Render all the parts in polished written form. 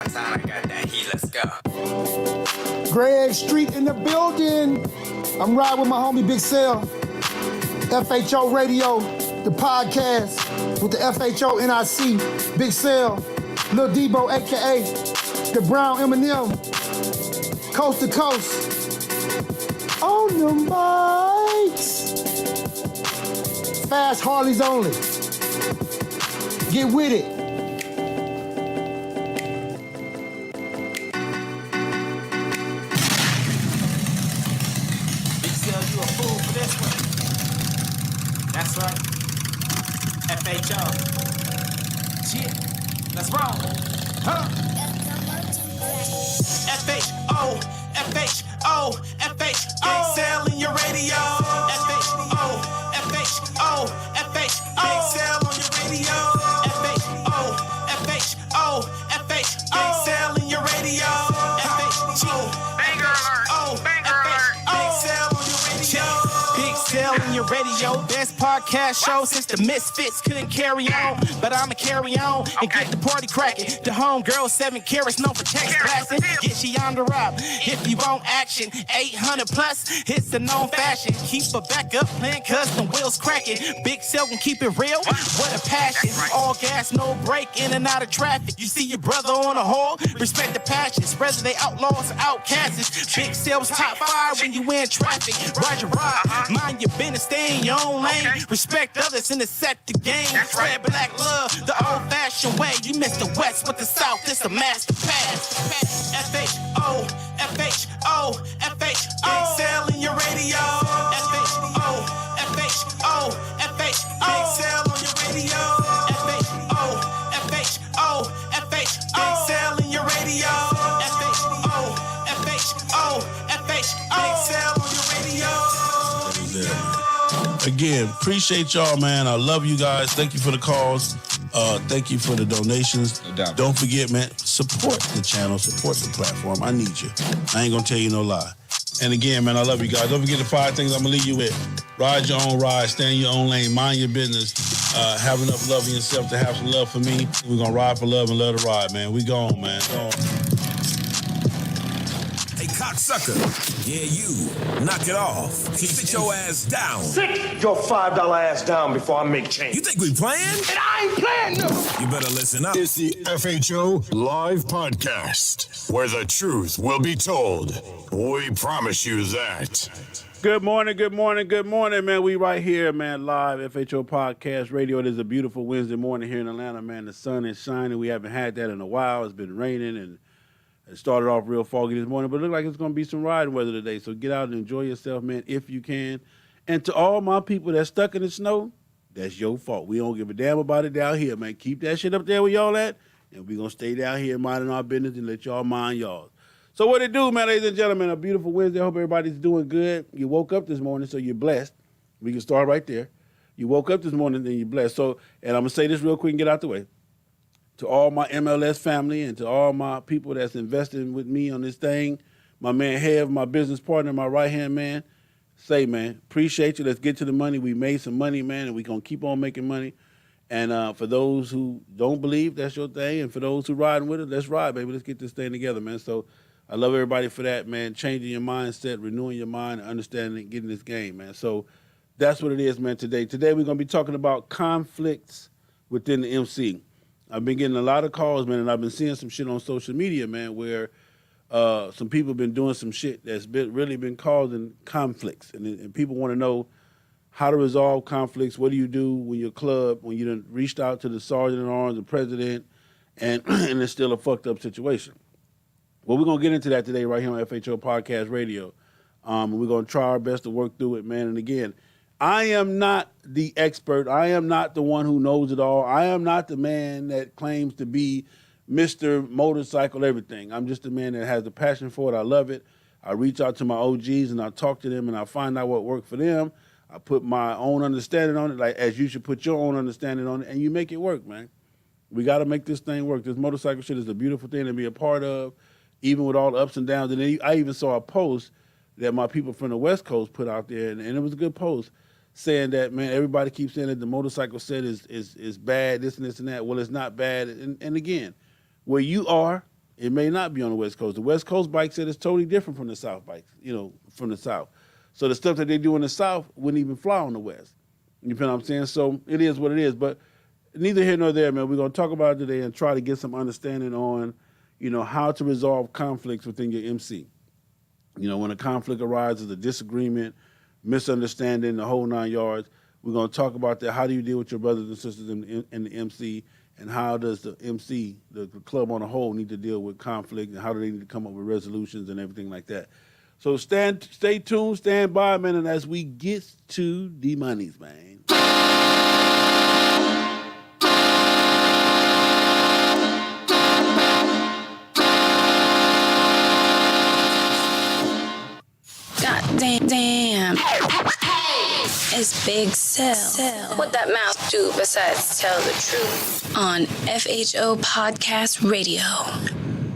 I got that heat, let's go. Greg Street in the building. I'm riding with my homie Big Cell. FHO Radio, the podcast with the FHO NIC. Big Cell, Lil Debo, a.k.a. the Brown Eminem. Coast to coast. On the mics. Fast Harleys only. Get with it. That's right. FHO. Shit. Let's roll. Huh? FHO. FHO. FHO. Big Cell in your radio. FHO. FHO. FHO. Big Cell on your radio. FHO. FHO. FHO. Big Cell in your radio. FHO. Banger alert. Banger alert. Big Cell on your radio. Big Cell in your radio. Best podcast show since the Misfits couldn't carry on. But I'ma carry on and get the party cracking. The homegirl 7 carats known for text blasting. Get she on the rap if you want action. 800 plus, it's a known fashion. Keep her back up playing cause the wheels cracking. Big Cell can keep it real. What a passion. All gas, no break, in and out of traffic. You see your brother on a hole, respect the passions. Whether they outlaws or outcasts. Big Cell's top 5 when you in traffic. Roger, ride. Mind your business, stay in your own lane. Respect others and set the game. Spread black love the old-fashioned way. You miss the West with the South, it's a master pass. FHO, FHO, FHO. Big Cell in your radio. FHO, FHO, FHO. Big Cell on your radio. FHO, FHO, FHO. Big Cell in your radio. FHO, FHO, FHO. Big Cell on your radio. Again, appreciate y'all, man. I love you guys. Thank you for the calls. Thank you for the donations. No doubt. Don't forget, man, support the channel, support the platform. I need you. I ain't gonna tell you no lie. And again, man, I love you guys. Don't forget the 5 things I'm gonna leave you with. Ride your own ride, stay in your own lane, mind your business. Have enough love in yourself to have some love for me. We're gonna ride for love and love to ride, man. We gone, man. Gone. Hey, cocksucker. Yeah, you. Knock it off. Sit your ass down. Sit your $5 ass down before I make change. You think we playing? And I ain't playing no. You better listen up. It's the FHO Live Podcast, where the truth will be told. We promise you that. Good morning, man. We right here, man, live FHO Podcast Radio. It is a beautiful Wednesday morning here in Atlanta, man. The sun is shining. We haven't had that in a while. It's been raining, and it started off real foggy this morning, but it looks like it's going to be some riding weather today. So get out and enjoy yourself, man, if you can. And to all my people that's stuck in the snow, that's your fault. We don't give a damn about it down here, man. Keep that shit up there where y'all at, and we're going to stay down here minding our business and let y'all mind y'all. So what it do, man, ladies and gentlemen, a beautiful Wednesday. I hope everybody's doing good. You woke up this morning, so you're blessed. We can start right there. You woke up this morning, and you're blessed. So, and I'm going to say this real quick and get out the way. To all my MLS family and to all my people that's investing with me on this thing, my man Hev, my business partner, my right-hand man, say, man, appreciate you. Let's get to the money. We made some money, man, and we're going to keep on making money. And for those who don't believe, that's your thing. And for those who riding with it, let's ride, baby. Let's get this thing together, man. So I love everybody for that, man, changing your mindset, renewing your mind, understanding, getting this game, man. So that's what it is, man, today. Today we're going to be talking about conflicts within the MC. I've been getting a lot of calls, man, and I've been seeing some shit on social media, man, where some people have been doing some shit that's really been causing conflicts. And people want to know how to resolve conflicts. What do you do when your club, when you done reached out to the sergeant at arms, the president, and it's still a fucked up situation? Well, we're going to get into that today right here on FHO Podcast Radio. And we're going to try our best to work through it, man. And again, I am not the expert. I am not the one who knows it all. I am not the man that claims to be Mr. Motorcycle everything. I'm just a man that has the passion for it. I love it. I reach out to my OGs and I talk to them and I find out what worked for them. I put my own understanding on it, like as you should put your own understanding on it, and you make it work, man. We got to make this thing work. This motorcycle shit is a beautiful thing to be a part of, even with all the ups and downs. And then I even saw a post that my people from the West Coast put out there, and it was a good post, saying that, man, everybody keeps saying that the motorcycle set is bad, this and that. Well, it's not bad. And again, where you are, It may not be on the West Coast. The West Coast bike set is totally different from the South bikes, from the South. So the stuff that they do in the South wouldn't even fly on the West. You feel what I'm saying? So it is what it is. But neither here nor there, man. We're going to talk about it today and try to get some understanding on, how to resolve conflicts within your MC. When a conflict arises, a disagreement, misunderstanding, the whole 9 yards, we're going to talk about that. How do you deal with your brothers and sisters in the MC? And how does the MC, the club on a whole, need to deal with conflict, and how do they need to come up with resolutions and everything like that? So stay tuned, stand by, man, and as we get to the monies, man. God damn. It's Big Cell. What that mouth do besides tell the truth? On FHO Podcast Radio.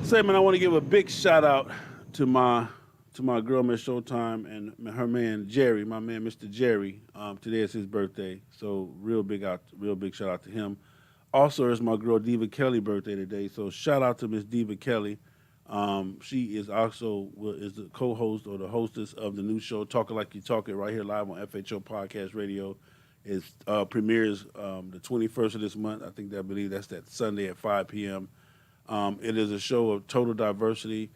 Say, man, I want to give a big shout out to my girl, Miss Showtime, and her man, Jerry, my man, Mr. Jerry. Today is his birthday, so real big shout out to him. Also, it's my girl, Diva Kelly, birthday today, so shout out to Miss Diva Kelly. She is also the co-host or the hostess of the new show, Talking Like You Talk It, right here live on FHO Podcast Radio. It premieres the 21st of this month. I believe that's that Sunday at 5 p.m. It is a show of total diversity.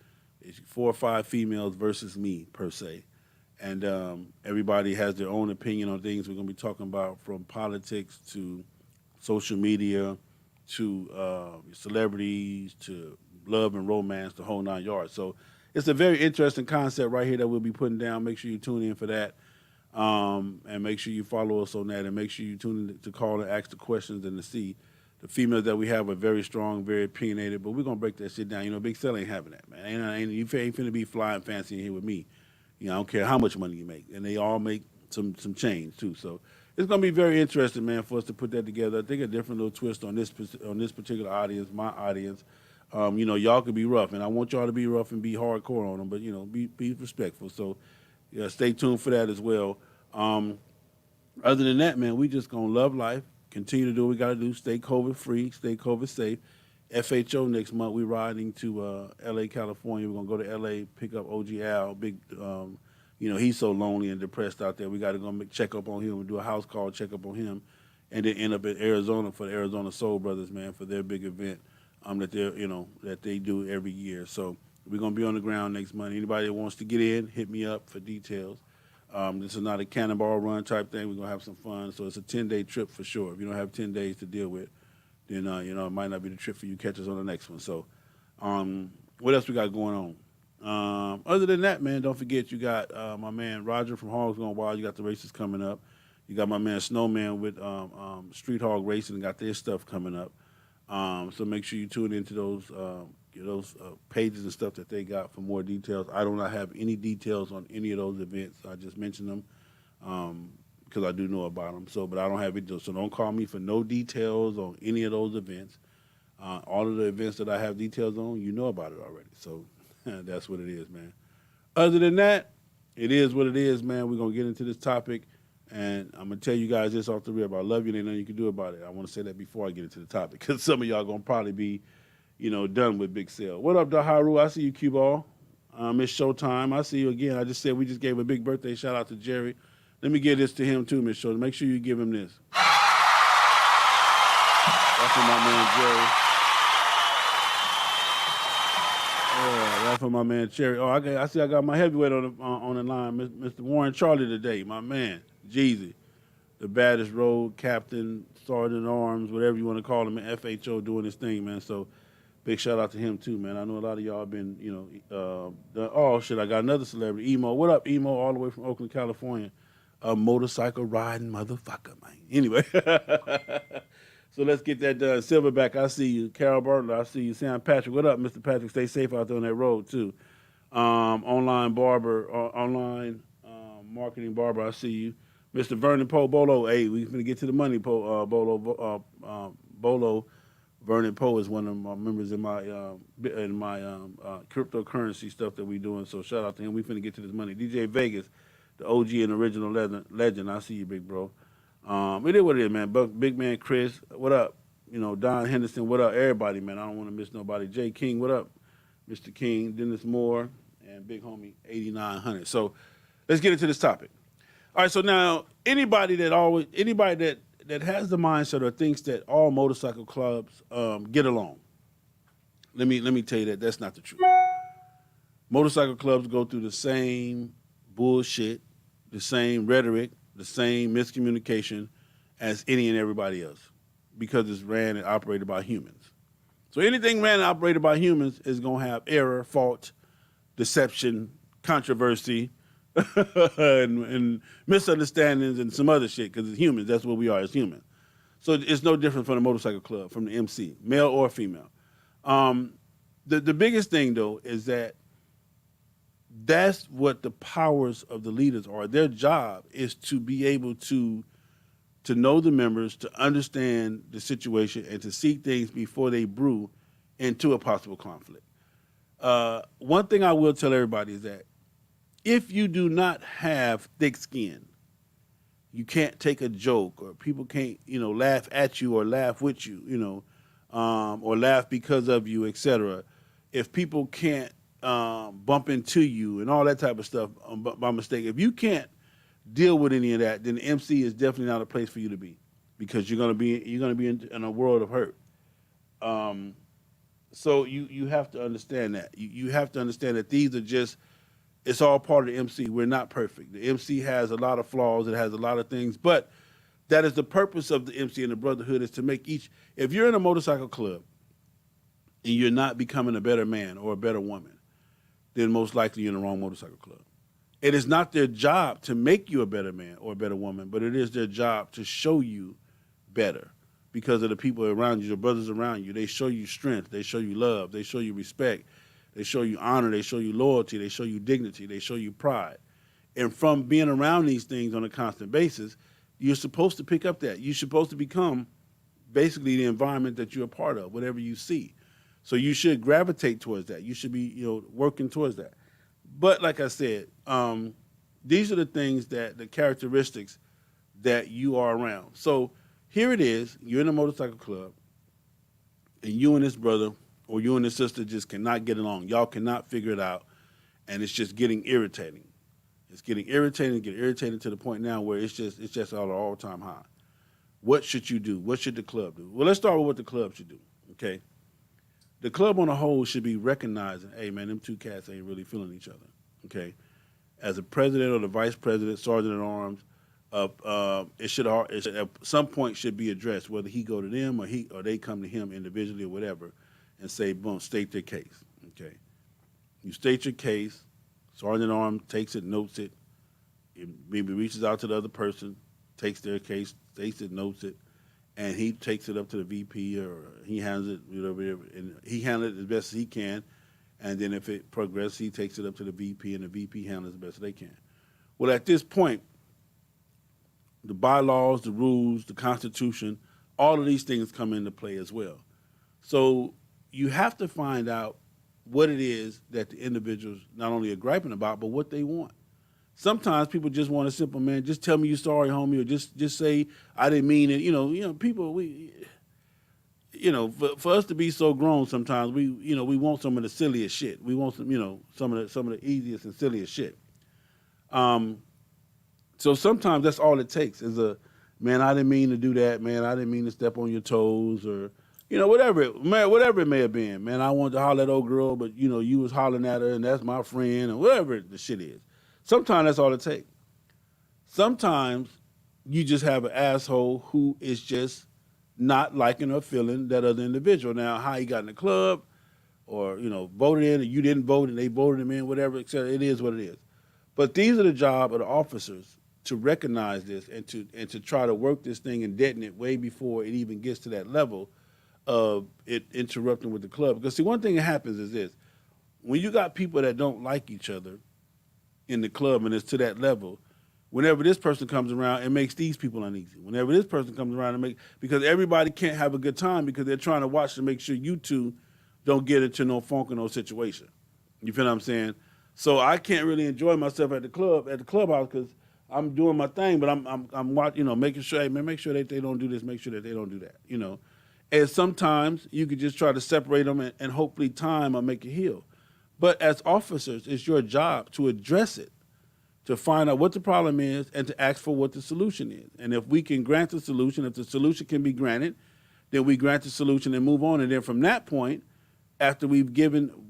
It's 4 or 5 females versus me, per se. And everybody has their own opinion on things we're going to be talking about, from politics to social media to celebrities to love and romance, the whole 9 yards. So it's a very interesting concept right here that we'll be putting down. Make sure you tune in for that. And make sure you follow us on that, and make sure you tune in to call and ask the questions and to see. The females that we have are very strong, very opinionated, but we're going to break that shit down. Big Cell ain't having that, man. You ain't finna be flying fancy in here with me. I don't care how much money you make. And they all make some change, too. So it's going to be very interesting, man, for us to put that together. I think a different little twist on this particular audience, my audience. Y'all could be rough, and I want y'all to be rough and be hardcore on them, but, be respectful. So, yeah, stay tuned for that as well. Other than that, man, we just going to love life, continue to do what we got to do, stay COVID-free, stay COVID-safe. FHO next month, we're riding to L.A., California. We're going to go to L.A., pick up OG Al. He's so lonely and depressed out there. We got to go check up on him and do a house call, check up on him, and then end up in Arizona for the Arizona Soul Brothers, man, for their big event. That they do every year. So we're going to be on the ground next month. Anybody that wants to get in, hit me up for details. This is not a cannonball run type thing. We're going to have some fun. So it's a 10-day trip for sure. If you don't have 10 days to deal with, then, it might not be the trip for you. Catch us on the next one. So what else we got going on? Other than that, man, don't forget you got my man Roger from Hogs Gone Wild. You got the races coming up. You got my man Snowman with Street Hog Racing, got their stuff coming up. So make sure you tune into those pages and stuff that they got for more details. I do not have any details on any of those events. I just mentioned them because I do know about them. But I don't have it. So don't call me for no details on any of those events. All of the events that I have details on, you know about it already. So that's what it is, man. Other than that, it is what it is, man. We're going to get into this topic. And I'm going to tell you guys this off the rip. I love you, and ain't nothing you can do about it. I want to say that before I get into the topic, because some of y'all going to probably be, done with Big Cell. What up, Daharu? I see you, Q-Ball. Miss Showtime, I see you again. I just said we just gave a big birthday shout out to Jerry. Let me give this to him, too, Miss Showtime. Make sure you give him this. That's for my man, Jerry. Yeah, that's for my man, Jerry. Oh, I see I got my heavyweight on the line, Mr. Warren Charlie today, my man. Jeezy, the baddest road captain, sergeant at arms, whatever you want to call him, in FHO doing his thing, man. So big shout out to him too, man. I know a lot of y'all have been, I got another celebrity, Emo. What up, Emo, all the way from Oakland, California. A motorcycle riding motherfucker, man. Anyway, so let's get that done. Silverback, I see you. Carol Bartlett, I see you. Sam Patrick, what up, Mr. Patrick? Stay safe out there on that road too. Online marketing barber, I see you. Mr. Vernon Poe Bolo, hey, we finna get to the money, Bolo. Vernon Poe is one of my members in my cryptocurrency stuff that we doing. So shout out to him. We finna get to this money. DJ Vegas, the OG and original legend. I see you, big bro. It is what it is, man. Big man Chris, what up? Don Henderson, what up? Everybody, man. I don't want to miss nobody. Jay King, what up? Mr. King, Dennis Moore, and Big Homie 8900. So let's get into this topic. All right, so now anybody that has the mindset or thinks that all motorcycle clubs get along, let me tell you that that's not the truth. Motorcycle clubs go through the same bullshit, the same rhetoric, the same miscommunication as any and everybody else because it's ran and operated by humans. So anything ran and operated by humans is going to have error, fault, deception, controversy, and misunderstandings and some other shit because it's humans. That's what we are as humans. So it's no different from the motorcycle club, from the MC, male or female. The biggest thing, though, is that's what the powers of the leaders are. Their job is to be able to know the members, to understand the situation, and to see things before they brew into a possible conflict. One thing I will tell everybody is that if you do not have thick skin, you can't take a joke, or people can't, laugh at you or laugh with you, or laugh because of you, etc. If people can't bump into you and all that type of stuff by mistake, if you can't deal with any of that, then the MC is definitely not a place for you to be, because you're gonna be in a world of hurt. So you have to understand that. You have to understand that these are just, it's all part of the MC. We're not perfect. The MC has a lot of flaws. It has a lot of things, but that is the purpose of the MC and the brotherhood, is to make if you're in a motorcycle club and you're not becoming a better man or a better woman, then most likely you're in the wrong motorcycle club. It is not their job to make you a better man or a better woman, but it is their job to show you better because of the people around you, your brothers around you. They show you strength. They show you love. They show you respect. They show you honor. They show you loyalty. They show you dignity. They show you pride. And from being around these things on a constant basis, you're supposed to pick up that. You're supposed to become basically the environment that you're a part of, whatever you see. So you should gravitate towards that. You should be, working towards that. But like I said, these are the things the characteristics that you are around. So here it is, you're in a motorcycle club, and you and this brother or you and this sister just cannot get along. Y'all cannot figure it out, and it's just getting irritating. It's getting irritating to the point now where it's just at an all-time high. What should you do? What should the club do? Well, let's start with what the club should do, okay? The club on the whole should be recognizing, hey, man, them two cats ain't really feeling each other, okay? As a president or the vice president, sergeant at arms, it should at some point should be addressed, whether he go to them or they come to him individually or whatever, and say, boom, state their case, okay? You state your case, sergeant at arms takes it, notes it, maybe reaches out to the other person, takes their case, states it, notes it, and he takes it up to the VP, or he handles it, whatever, and he handles it as best as he can. And then if it progresses, he takes it up to the VP, and the VP handles it as best as they can. Well, at this point, the bylaws, the rules, the Constitution, all of these things come into play as well. So you have to find out what it is that the individuals not only are griping about, but what they want. Sometimes people just want a simple, man, just tell me you're sorry, homie, or just say I didn't mean it. People, for us to be so grown, sometimes we want some of the silliest shit. We want some of the easiest and silliest shit. So sometimes that's all it takes is man, I didn't mean to do that, man. I didn't mean to step on your toes, or whatever it may have been, man. I wanted to holler at old girl, but you was hollering at her, and that's my friend, or whatever the shit is. Sometimes that's all it takes. Sometimes you just have an asshole who is just not liking or feeling that other individual. Now, how he got in the club, or voted in, and you didn't vote, and they voted him in, whatever, etc. It is what it is. But these are the job of the officers to recognize this and to try to work this thing and deaden it way before it even gets to that level of it interrupting with the club. Because see, one thing that happens is this: when you got people that don't like each other in the club, and it's to that level, whenever this person comes around, it makes these people uneasy. Whenever this person comes around, because everybody can't have a good time because they're trying to watch to make sure you two don't get into no funk or no situation. You feel what I'm saying? So I can't really enjoy myself at the clubhouse, because I'm doing my thing, but I'm watching, making sure, hey man, make sure that they don't do this, make sure that they don't do that, And sometimes you could just try to separate them, and hopefully time will make it heal. But as officers, it's your job to address it, to find out what the problem is and to ask for what the solution is. And if we can grant the solution, if the solution can be granted, then we grant the solution and move on. And then from that point, after we've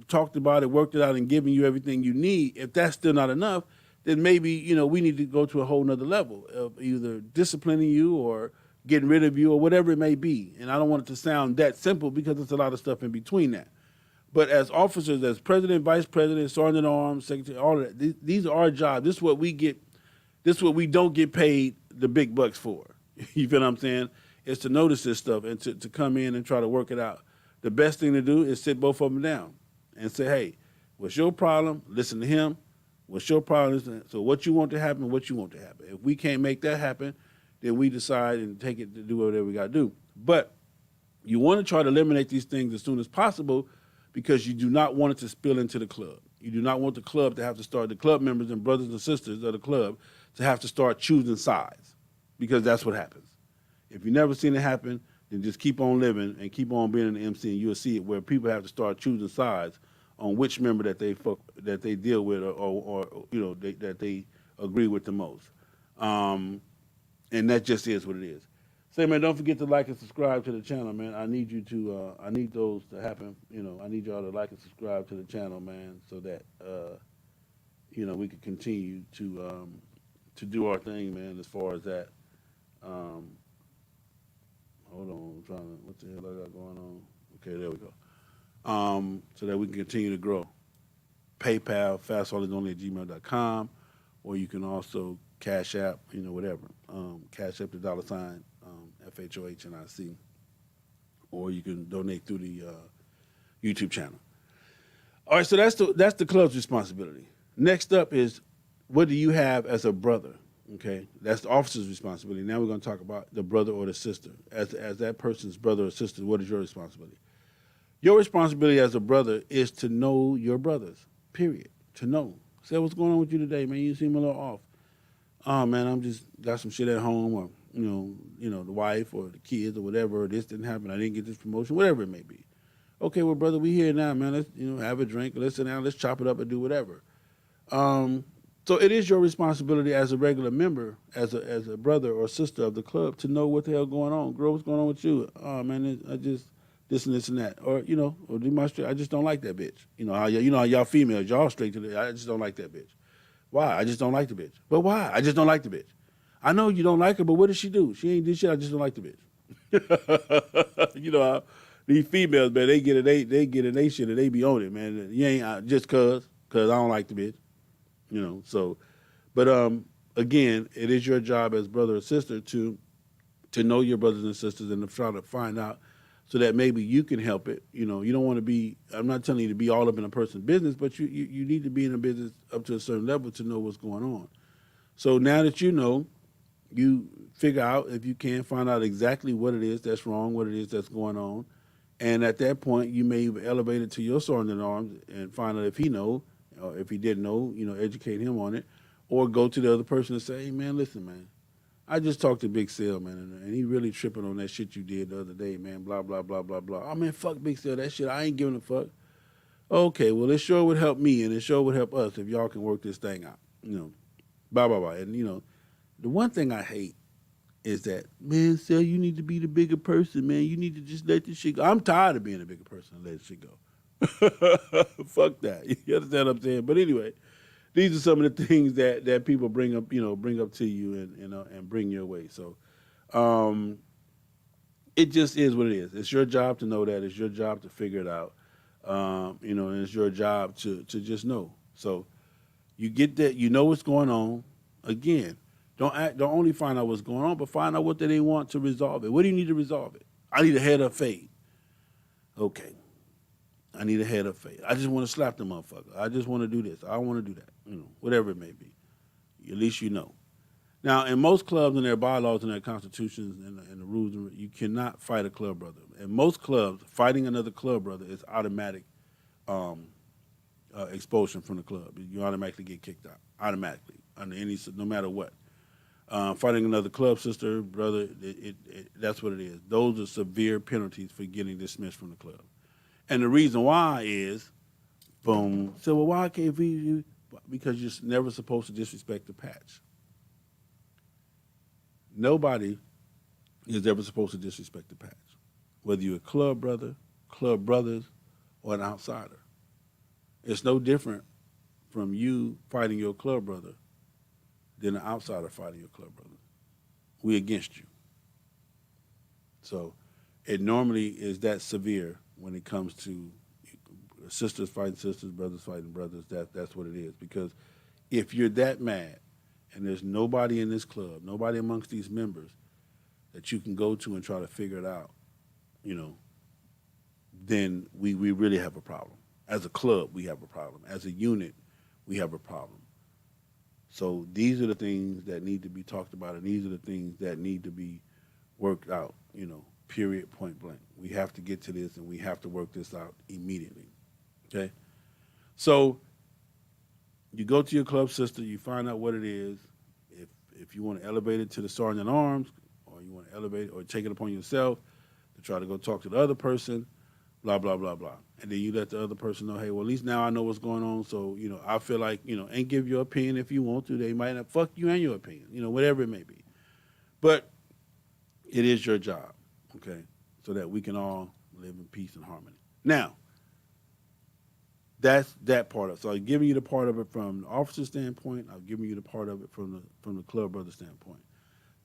talked about it, worked it out, and given you everything you need, if that's still not enough, then maybe, we need to go to a whole nother level of either disciplining you or getting rid of you or whatever it may be. And I don't want it to sound that simple because there's a lot of stuff in between that. But as officers, as president, vice president, sergeant at arms, secretary, all of that, these are our jobs. This is what we get. This is what we don't get paid the big bucks for. You feel what I'm saying? It's to notice this stuff and to come in and try to work it out. The best thing to do is sit both of them down and say, hey, what's your problem? Listen to him. What's your problem? So what you want to happen, what you want to happen. If we can't make that happen, then we decide and take it to do whatever we got to do. But you want to try to eliminate these things as soon as possible because you do not want it to spill into the club. You do not want the club to have to start, the club members and brothers and sisters of the club to have to start choosing sides because that's what happens. If you've never seen it happen, then just keep on living and keep on being an MC and you'll see it where people have to start choosing sides on which member that they deal with or that they agree with the most. And that just is what it is. Say, man, don't forget to like and subscribe to the channel, man. I need you to, I need those to happen. I need y'all to like and subscribe to the channel, man, so that, we can continue to do our thing, man, as far as that. Hold on, I'm trying to, what the hell I got going on? Okay, there we go. So that we can continue to grow. PayPal, fastallisonly@gmail.com, or you can also Cash App, whatever. Cash App the $, FHOHNIC, or you can donate through the YouTube channel. All right, so that's the club's responsibility. Next up is, what do you have as a brother? Okay, that's the officer's responsibility. Now we're going to talk about the brother or the sister. As that person's brother or sister, what is your responsibility? Your responsibility as a brother is to know your brothers, period. To know. Say, what's going on with you today, man? You seem a little off. Oh, man, I'm just got some shit at home, or, the wife or the kids or whatever, or this didn't happen, I didn't get this promotion, whatever it may be. Okay, well, brother, we here now, man. Let's, have a drink, let's sit down, let's chop it up and do whatever. So it is your responsibility as a regular member, as a brother or sister of the club, to know what the hell going on. Girl, what's going on with you? Oh, man, I just this and this and that. Or, or demonstrate, I just don't like that bitch. How y'all females, y'all straight to the, I just don't like that bitch. Why? I just don't like the bitch. But why? I just don't like the bitch. I know you don't like her, but what does she do? She ain't do shit, I just don't like the bitch. These females, man, they get in they shit and they be on it, man. You ain't just cause I don't like the bitch. But again, it is your job as brother or sister to know your brothers and sisters and to try to find out so that maybe you can help it. You don't want to be, I'm not telling you to be all up in a person's business, but you need to be in a business up to a certain level to know what's going on. So now that you figure out, if you can, find out exactly what it is that's wrong, what it is that's going on. And at that point, you may elevate it to your sergeant at arms and find out if he knows, or if he didn't know, educate him on it, or go to the other person and say, hey, man, listen, man, I just talked to Big Sale, man, and he really tripping on that shit you did the other day, man, blah, blah, blah, blah, blah. Oh, man, fuck Big Sale, that shit, I ain't giving a fuck. Okay, well, it sure would help me, and it sure would help us if y'all can work this thing out, blah, blah, blah. And, the one thing I hate is that, man, Sale, you need to be the bigger person, man. You need to just let this shit go. I'm tired of being a bigger person and let this shit go. Fuck that. You understand what I'm saying? But anyway, these are some of the things that people bring up to you and bring your way. So it just is what it is. It's your job to know that. It's your job to figure it out. And it's your job to just know. So you get that, what's going on. Again, don't only find out what's going on, but find out what they want to resolve it. What do you need to resolve it? I need a head up fade. Okay. I need a head up fade. I just want to slap the motherfucker. I just want to do this. I want to do that. Whatever it may be. At least you know. Now, in most clubs and their bylaws and their constitutions and the rules, you cannot fight a club brother. In most clubs, fighting another club brother is automatic expulsion from the club. You automatically get kicked out. Automatically. Under no matter what. Fighting another club sister, brother, that's what it is. Those are severe penalties for getting dismissed from the club. And the reason why is Boom. So, well, why can't we? Because you're never supposed to disrespect the patch. Nobody is ever supposed to disrespect the patch, whether you're a club brother, club brothers, or an outsider. It's no different from you fighting your club brother than an outsider fighting your club brother. We against you. So it normally is that severe when it comes to sisters fighting sisters, brothers fighting brothers. That's what it is. Because if you're that mad and there's nobody in this club, nobody amongst these members that you can go to and try to figure it out, then we really have a problem. As a club, we have a problem. As a unit, we have a problem. So these are the things that need to be talked about, and these are the things that need to be worked out, period, point blank. We have to get to this, and we have to work this out immediately, okay? So you go to your club sister, you find out what it is. If you want to elevate it to the sergeant at arms, or you want to elevate it or take it upon yourself to try to go talk to the other person, blah, blah, blah, blah. And then you let the other person know, hey, well, at least now I know what's going on. So, I feel like, and give your opinion if you want to. They might not fuck you and your opinion, whatever it may be. But it is your job, okay, so that we can all live in peace and harmony. Now, that's that part of it. So I've given you the part of it from the officer standpoint. I've given you the part of it from the club brother standpoint.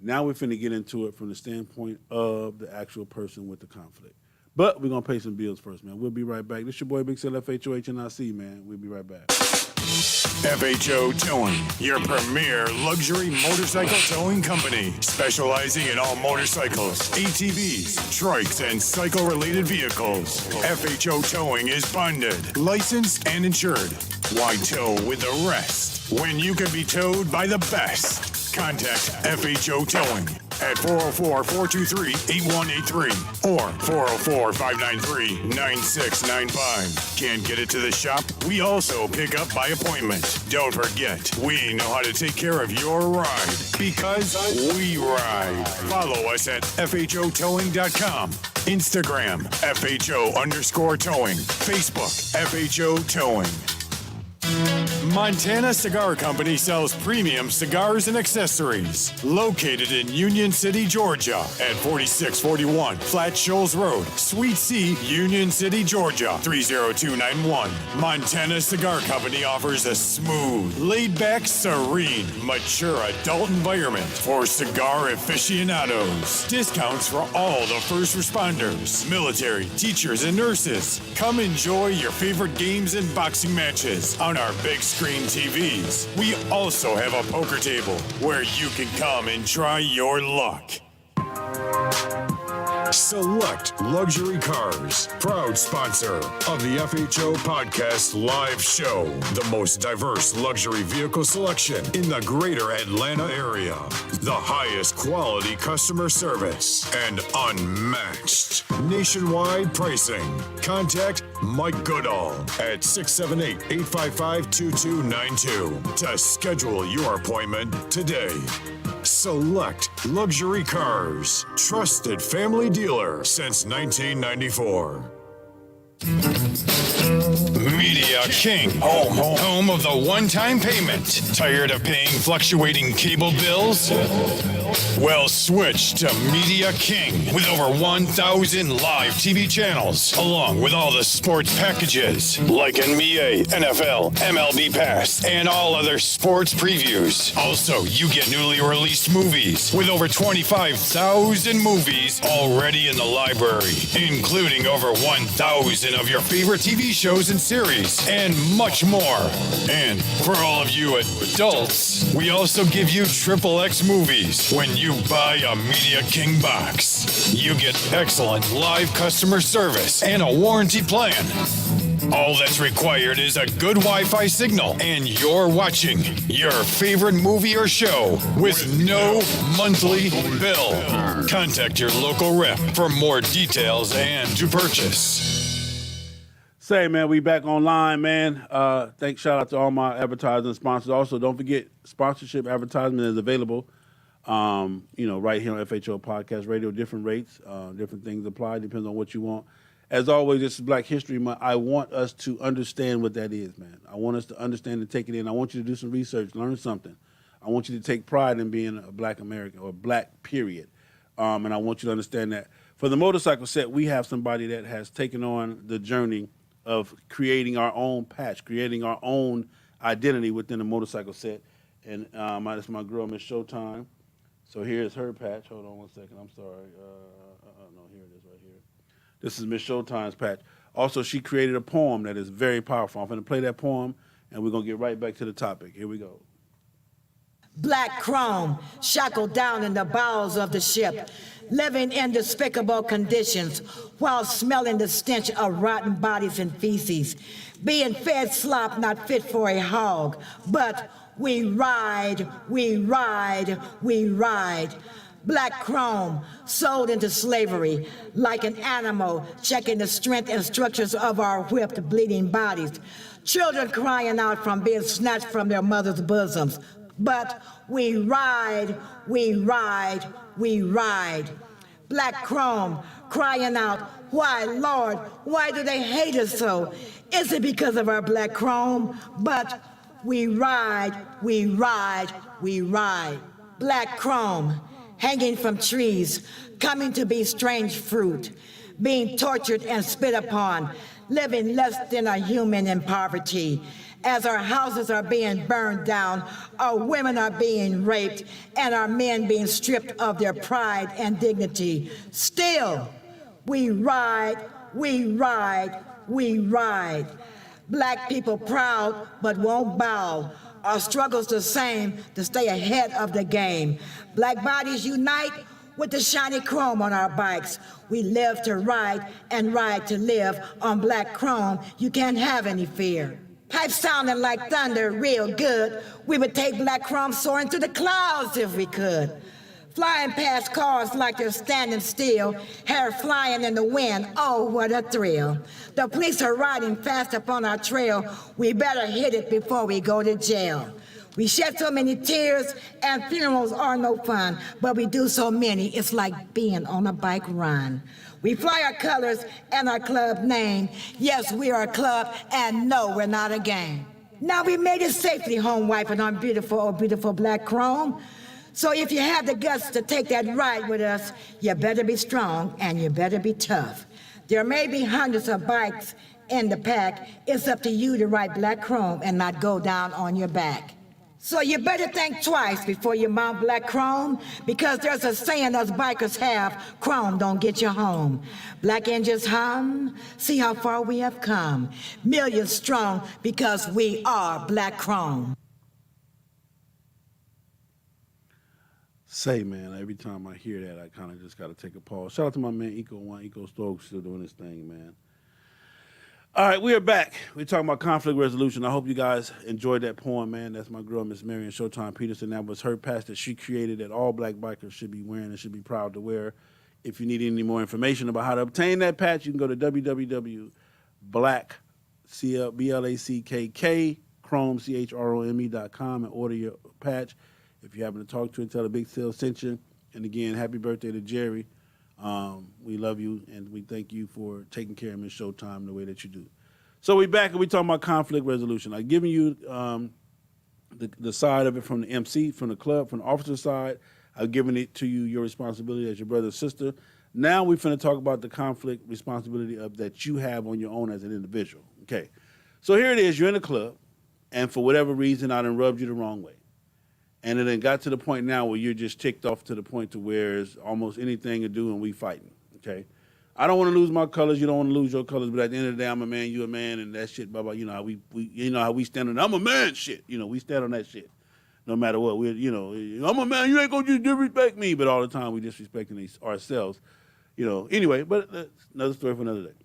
Now we're finna get into it from the standpoint of the actual person with the conflict. But we're going to pay some bills first, man. We'll be right back. This your boy, Big Cell, FHOHNIC, man. We'll be right back. FHO Towing, your premier luxury motorcycle towing company, specializing in all motorcycles, ATVs, trikes, and cycle-related vehicles. FHO Towing is bonded, licensed, and insured. Why tow with the rest when you can be towed by the best? Contact FHO Towing at 404-423-8183 or 404-593-9695. Can't get it to the shop? We also pick up by appointment. Don't forget, we know how to take care of your ride because we ride. Follow us at FHOtowing.com, Instagram, FHO_towing, Facebook, FHO Towing. Montana Cigar Company sells premium cigars and accessories. Located in Union City, Georgia at 4641 Flat Shoals Road, Suite C, Union City, Georgia 30291. Montana Cigar Company offers a smooth, laid-back, serene, mature adult environment for cigar aficionados. Discounts for all the first responders, military, teachers, and nurses. Come enjoy your favorite games and boxing matches on our big screen TVs. We also have a poker table where you can come and try your luck. Select Luxury Cars, proud sponsor of the FHO Podcast Live Show. The most diverse luxury vehicle selection in the greater Atlanta area. The highest quality customer service and unmatched nationwide pricing. Contact Mike Goodall at 678-855-2292 to schedule your appointment today. Select Luxury Cars, trusted family dealer since 1994. Media King, home of the one-time payment. Tired of paying fluctuating cable bills? Well, switch to Media King with over 1,000 live TV channels, along with all the sports packages like NBA, NFL, MLB Pass, and all other sports previews. Also, you get newly released movies with over 25,000 movies already in the library, including over 1,000 of your favorite TV shows and series, and much more. And for all of you adults, we also give you XXX movies when you buy a Media King box. You get excellent live customer service and a warranty plan. All that's required is a good Wi-Fi signal, and you're watching your favorite movie or show with no monthly bill. Contact your local rep for more details and to purchase. Say, man, we back online, man. Shout out to all my advertising sponsors. Also, don't forget, sponsorship advertisement is available, right here on FHO Podcast Radio. Different rates, different things apply, depends on what you want. As always, this is Black History Month. I want us to understand what that is, man. I want us to understand and take it in. I want you to do some research, learn something. I want you to take pride in being a Black American or Black, period. And I want you to understand that. For the motorcycle set, we have somebody that has taken on the journey of creating our own patch, creating our own identity within the motorcycle set. And that's my girl, Miss Showtime. So here's her patch. Hold on one second. I'm sorry. No, here it is right here. This is Miss Showtime's patch. Also, she created a poem that is very powerful. I'm going to play that poem, and we're going to get right back to the topic. Here we go. Black chrome, shackled down in the bowels of the ship, living in despicable conditions while smelling the stench of rotten bodies and feces, being fed slop not fit for a hog. But we ride, we ride, we ride. Black chrome, sold into slavery like an animal, checking the strength and structures of our whipped, bleeding bodies. Children crying out from being snatched from their mothers' bosoms. But we ride, we ride, we ride. Black chrome, crying out, why, Lord, why do they hate us so? Is it because of our black chrome? But we ride, we ride, we ride. Black chrome, hanging from trees, coming to be strange fruit, being tortured and spit upon, living less than a human in poverty. As our houses are being burned down, our women are being raped, and our men being stripped of their pride and dignity. Still, we ride, we ride, we ride. Black people proud but won't bow. Our struggle's the same to stay ahead of the game. Black bodies unite with the shiny chrome on our bikes. We live to ride and ride to live. On black chrome, you can't have any fear. Pipes sounding like thunder, real good. We would take black chrome soaring to the clouds if we could. Flying past cars like they're standing still, hair flying in the wind, oh, what a thrill. The police are riding fast up on our trail. We better hit it before we go to jail. We shed so many tears, and funerals are no fun, but we do so many, it's like being on a bike run. We fly our colors and our club name. Yes, we are a club, and no, we're not a gang. Now we made it safely home wiping on beautiful, oh beautiful black chrome. So if you have the guts to take that ride with us, you better be strong and you better be tough. There may be hundreds of bikes in the pack. It's up to you to ride black chrome and not go down on your back. So you better think twice before you mount black chrome, because there's a saying us bikers have, chrome don't get you home. Black engines hum, see how far we have come. Millions strong because we are black chrome. Say, man, every time I hear that, I kind of just got to take a pause. Shout out to my man, Eco Stokes, still doing this thing, man. All right, we are back. We're talking about conflict resolution. I hope you guys enjoyed that poem, man. That's my girl, Miss Marion Showtime Peterson. That was her patch that she created that all black bikers should be wearing and should be proud to wear. If you need any more information about how to obtain that patch, you can go to www.blackchrome.com and order your patch. If you happen to talk to her, tell her Big Sale sent you. And again, happy birthday to Jerry. We love you, and we thank you for taking care of Miss Showtime the way that you do. So we back, and we talking about conflict resolution. I've given you the side of it from the MC, from the club, from the officer side. I've given it to you, your responsibility as your brother or sister. Now we're finna talk about the conflict responsibility of that you have on your own as an individual. Okay, so here it is. You're in a club, and for whatever reason, I done rubbed you the wrong way. And it then got to the point now where you're just ticked off to the point to where it's almost anything to do and we fighting, okay? I don't want to lose my colors. You don't want to lose your colors. But at the end of the day, I'm a man, you a man, and that shit, blah, blah. You know how we stand on, I'm a man shit. You know, we stand on that shit no matter what. We're, you know, I'm a man, you ain't going to just disrespect me. But all the time we disrespecting ourselves. You know, anyway, but that's another story for another day.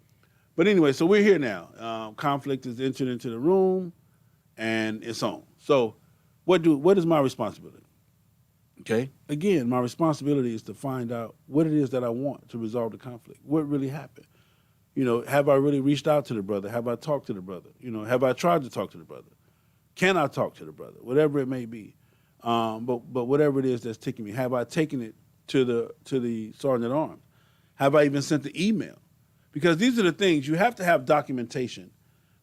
But anyway, so we're here now. Conflict is entered into the room, and it's on. So what is my responsibility? Okay? Again, my responsibility is to find out what it is that I want to resolve the conflict. What really happened? You know, have I really reached out to the brother? Have I talked to the brother? You know, have I tried to talk to the brother? Can I talk to the brother? Whatever it may be. But whatever it is that's ticking me, have I taken it to the sergeant at arms? Have I even sent the email? Because these are the things, you have to have documentation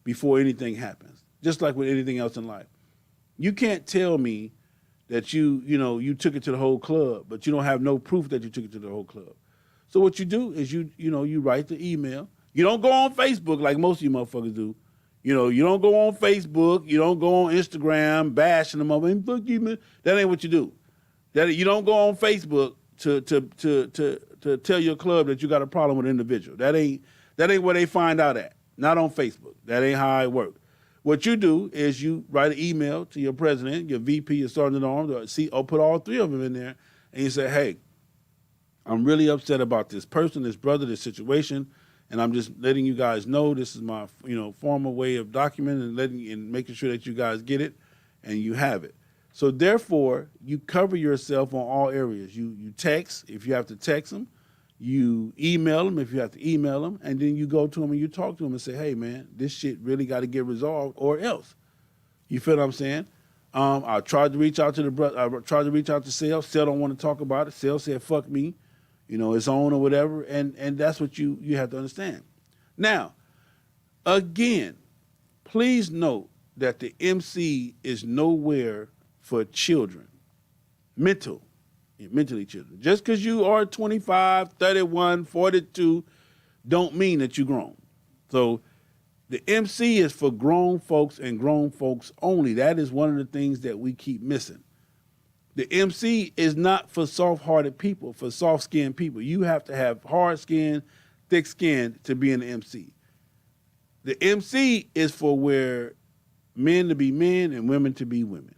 before anything happens, just like with anything else in life. You can't tell me that you took it to the whole club, but you don't have no proof that you took it to the whole club. So what you do is you write the email. You don't go on Facebook like most of you motherfuckers do. You don't go on Facebook. You don't go on Instagram bashing them up. And fuck you, man. That ain't what you do. You don't go on Facebook to tell your club that you got a problem with an individual. That ain't where they find out at. Not on Facebook. That ain't how it works. What you do is you write an email to your president, your VP, your sergeant at arms, or put all three of them in there, and you say, hey, I'm really upset about this person, this brother, this situation, and I'm just letting you guys know this is my formal way of documenting and making sure that you guys get it and you have it. So therefore, you cover yourself on all areas. You text if you have to text them. You email them if you have to email them, and then you go to them and you talk to them and say, hey, man, this shit really got to get resolved or else. You feel what I'm saying? I tried to reach out to I tried to reach out to Sale. Sale don't want to talk about it. Sale said, fuck me, it's on or whatever, and that's what you have to understand. Now, again, please note that the MC is nowhere for children, mentally children. Just because you are 25, 31, 42, don't mean that you're grown. So the MC is for grown folks and grown folks only. That is one of the things that we keep missing. The MC is not for soft-hearted people, for soft-skinned people. You have to have hard skin, thick skin to be an MC. The MC is for where men to be men and women to be women.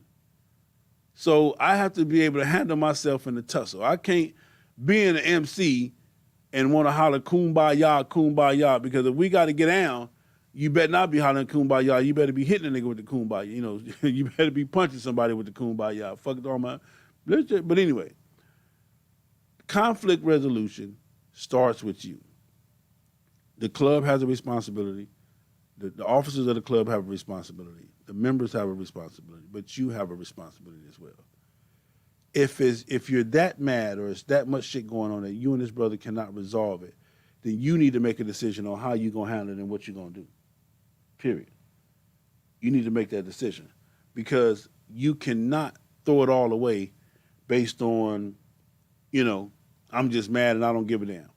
So I have to be able to handle myself in the tussle. I can't be an MC and want to holler kumbaya, kumbaya, because if we got to get down, you better not be hollering kumbaya. You better be hitting a nigga with the kumbaya. You better be punching somebody with the kumbaya. Fuck it all, man. But anyway, conflict resolution starts with you. The club has a responsibility. The officers of the club have a responsibility. The members have a responsibility, but you have a responsibility as well. If you're that mad or it's that much shit going on that you and this brother cannot resolve it, then you need to make a decision on how you're going to handle it and what you're going to do. Period. You need to make that decision because you cannot throw it all away based on, I'm just mad and I don't give a damn.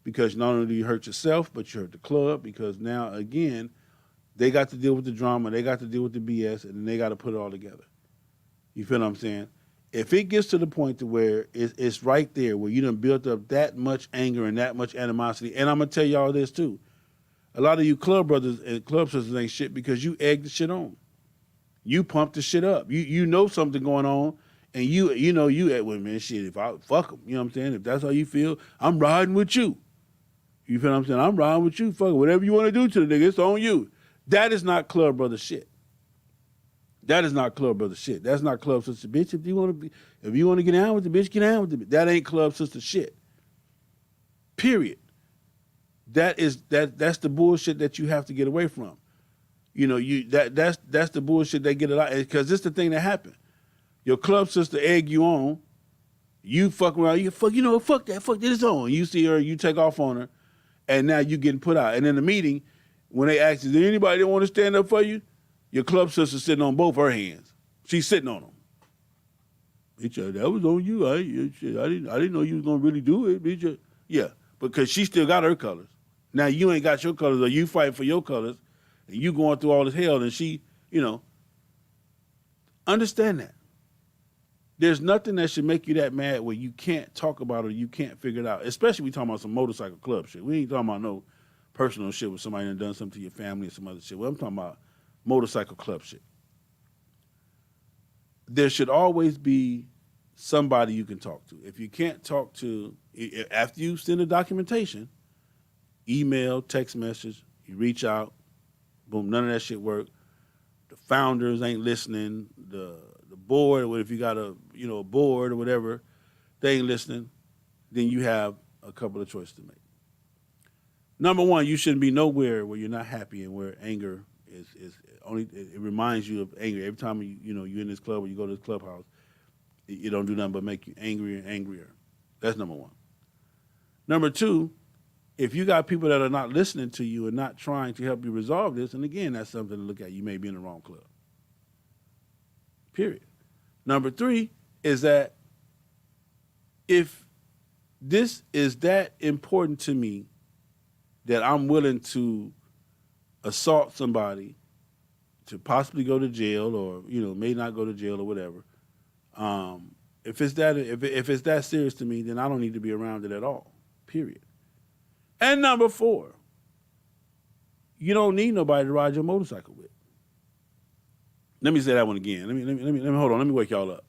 Because not only do you hurt yourself, but you hurt the club because now, again, they got to deal with the drama, they got to deal with the BS, and then they got to put it all together. You feel what I'm saying? If it gets to the point to where it's right there, where you done built up that much anger and that much animosity, and I'm going to tell y'all this too, a lot of you club brothers and club sisters ain't shit because you egged the shit on. You pumped the shit up. You know something going on, and you well, man, shit, if I fuck them, you know what I'm saying? If that's how you feel, I'm riding with you. You feel what I'm saying? I'm riding with you. Fuck it. Whatever you want to do to the nigga, it's on you. That is not club brother shit. That is not club brother shit. That's not club sister bitch. If you want to get down with the bitch, get down with the bitch. That ain't club sister shit. Period. That's the bullshit that you have to get away from. That's the bullshit they get a lot because this is the thing that happened. Your club sister egg you on. You fuck around. Fuck that. Fuck this on. You see her. You take off on her, and now you getting put out. And in the meeting, when they ask, is there anybody that want to stand up for you? Your club sister's sitting on both her hands. She's sitting on them. Bitch, that was on you. I didn't know you was gonna really do it, bitch. Yeah, because she still got her colors. Now you ain't got your colors, or you fighting for your colors, and you going through all this hell, and she, understand that. There's nothing that should make you that mad where you can't talk about it or you can't figure it out. Especially we talking about some motorcycle club shit. We ain't talking about no personal shit with somebody that done something to your family or some other shit. Well, I'm talking about motorcycle club shit. There should always be somebody you can talk to. If you can't talk to, after you send the documentation, email, text message, you reach out, boom, none of that shit work. The founders ain't listening. The board, or if you got a board or whatever, they ain't listening, then you have a couple of choices to make. Number one, you shouldn't be nowhere where you're not happy and where anger is only, it reminds you of anger. Every time you're in this club or you go to this clubhouse, it don't do nothing but make you angrier and angrier. That's number one. Number two, if you got people that are not listening to you and not trying to help you resolve this, and again, that's something to look at. You may be in the wrong club. Period. Number 3 is that if this is that important to me that I'm willing to assault somebody to possibly go to jail or, may not go to jail or whatever, if it's that serious to me, then I don't need to be around it at all, period. And number 4, you don't need nobody to ride your motorcycle with. Let me say that one again. Let me hold on. Let me wake y'all up.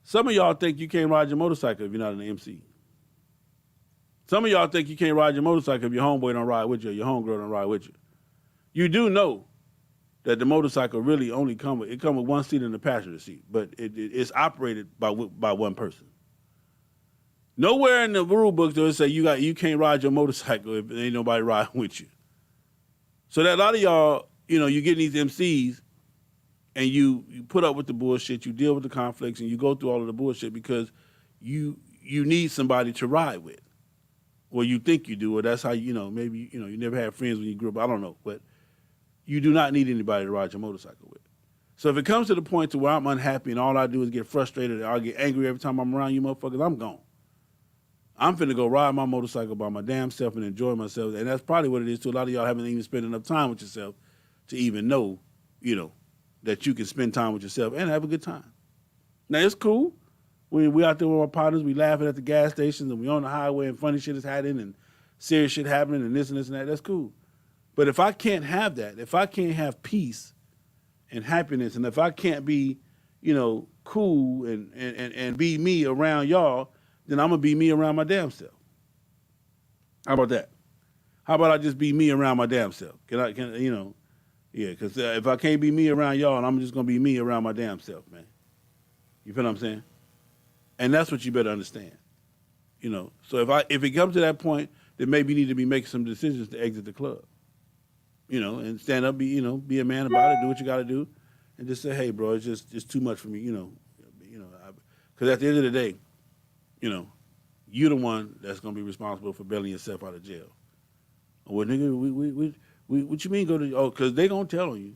Some of y'all think you can't ride your motorcycle if you're not an MC. Some of y'all think you can't ride your motorcycle if your homeboy don't ride with you or your homegirl don't ride with you. You do know that the motorcycle really only come with one seat in the passenger seat, but it's operated by one person. Nowhere in the rule books does it say you can't ride your motorcycle if ain't nobody riding with you. So that a lot of y'all, you get these MCs and you put up with the bullshit, you deal with the conflicts, and you go through all of the bullshit because you need somebody to ride with. Or you think you do, or that's how maybe you never had friends when you grew up. I don't know, but you do not need anybody to ride your motorcycle with. So if it comes to the point to where I'm unhappy and all I do is get frustrated and I get angry every time I'm around you motherfuckers, I'm gone. I'm finna go ride my motorcycle by my damn self and enjoy myself. And that's probably what it is too. A lot of y'all haven't even spent enough time with yourself to even know, that you can spend time with yourself and have a good time. Now, it's cool. We out there with our partners, we laughing at the gas stations and we on the highway and funny shit is happening and serious shit happening and this and that, that's cool. But if I can't have that, if I can't have peace and happiness, and if I can't be, cool and be me around y'all, then I'm going to be me around my damn self. How about that? How about I just be me around my damn self? Yeah, because if I can't be me around y'all, I'm just going to be me around my damn self, man. You feel what I'm saying? And that's what you better understand. So if it comes to that point, then maybe you need to be making some decisions to exit the club. And stand up, be a man about it, do what you got to do, and just say, hey, bro, it's too much for me, because at the end of the day, you're the one that's going to be responsible for bailing yourself out of jail. Well, nigga, what you mean go to, because they going to tell on you.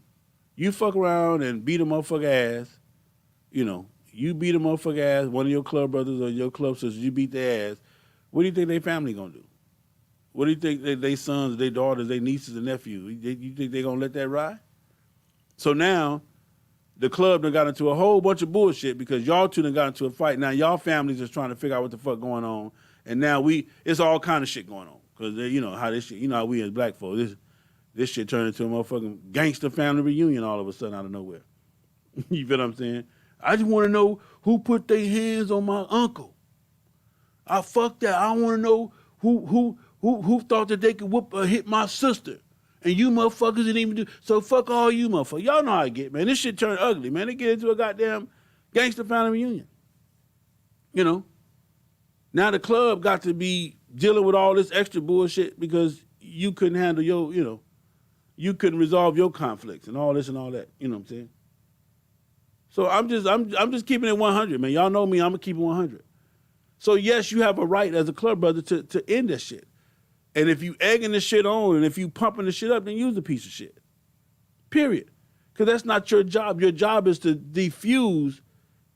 You fuck around and beat a motherfucker ass, you beat a motherfucker ass, one of your club brothers or your club sisters, you beat their ass, what do you think their family going to do? What do you think they sons, their daughters, their nieces and nephews, you think they going to let that ride? So now, the club done got into a whole bunch of bullshit because y'all two done got into a fight. Now y'all families is trying to figure out what the fuck going on. And now it's all kind of shit going on. Because how this shit, how we as black folks, this shit turned into a motherfucking gangster family reunion all of a sudden out of nowhere. You feel what I'm saying? I just want to know who put their hands on my uncle. Fuck that. I want to know who thought that they could whoop or hit my sister. And you motherfuckers didn't even do. So fuck all you motherfuckers. Y'all know how I get, man. This shit turned ugly, man. They get into a goddamn gangster family reunion. Now the club got to be dealing with all this extra bullshit because you couldn't handle you couldn't resolve your conflicts and all this and all that. You know what I'm saying? So I'm just keeping it 100, man. Y'all know me. I'm gonna keep it 100. So yes, you have a right as a club brother to end this shit. And if you egging the shit on and if you pumping the shit up, then use a piece of shit. Period. Because that's not your job. Your job is to defuse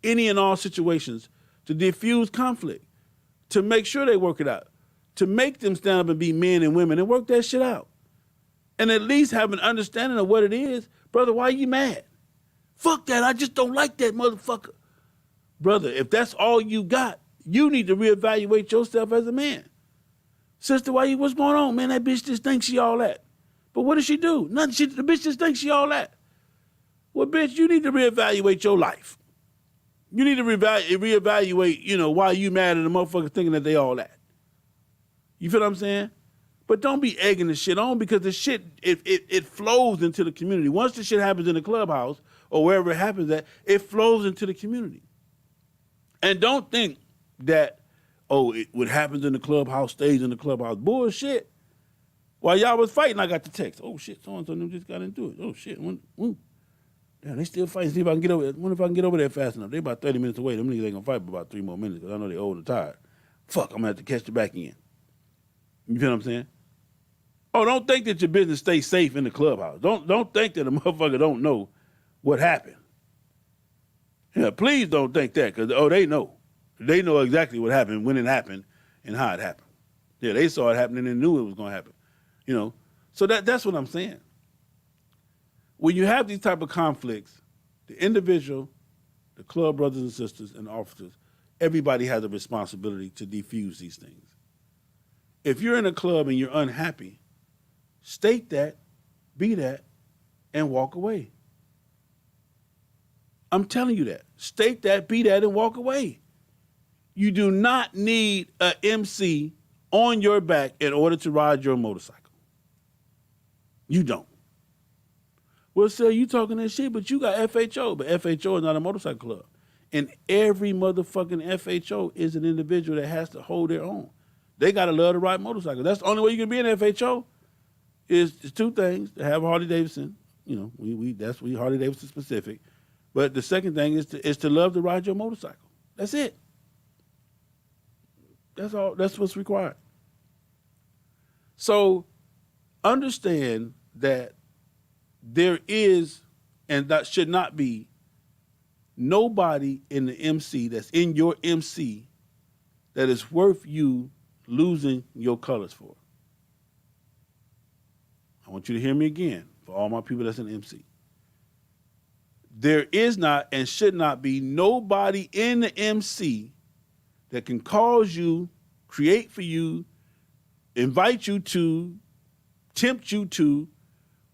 any and all situations, to defuse conflict, to make sure they work it out, to make them stand up and be men and women and work that shit out. And at least have an understanding of what it is. Brother, why you mad? Fuck that. I just don't like that motherfucker. Brother, if that's all you got, you need to reevaluate yourself as a man. Sister, what's going on? Man, that bitch just thinks she all that. But what does she do? Nothing. The bitch just thinks she all that. Well, bitch, you need to reevaluate your life. You need to reevaluate, why you mad at the motherfucker thinking that they all that. You feel what I'm saying? But don't be egging the shit on because the shit, it flows into the community. Once the shit happens in the clubhouse or wherever it happens at, it flows into the community. And don't think that, what happens in the clubhouse stays in the clubhouse. Bullshit. While y'all was fighting, I got the text. Oh, shit, so-and-so just got into it. Oh, shit. Damn, they still fighting. See if I can get over there. Wonder if I can get over there fast enough. They about 30 minutes away. Them niggas ain't gonna fight for about 3 more minutes because I know they old and tired. Fuck, I'm gonna have to catch the back end. You feel what I'm saying? Oh, don't think that your business stays safe in the clubhouse. Don't think that a motherfucker don't know what happened. Yeah, please don't think that because, they know. They know exactly what happened, when it happened, and how it happened. Yeah, they saw it happening and knew it was going to happen. You know, so that's what I'm saying. When you have these type of conflicts, the individual, the club brothers and sisters, and officers, everybody has a responsibility to defuse these things. If you're in a club and you're unhappy, state that, be that, and walk away. I'm telling you that. State that, be that, and walk away. You do not need an MC on your back in order to ride your motorcycle. You don't. Well, sir, you talking that shit, but you got FHO. But FHO is not a motorcycle club. And every motherfucking FHO is an individual that has to hold their own. They got to love to ride motorcycles. That's the only way you can be an FHO is two things. To have a Harley Davidson. You know, we Harley Davidson specific. But the second thing is to love to ride your motorcycle. That's it. That's all. That's what's required. So understand that there is, and that should not be, nobody in the MC that's in your MC that is worth you losing your colors for. I want you to hear me again for all my people that's in the MC. There is not and should not be nobody in the MC that can cause you, create for you, invite you to, tempt you to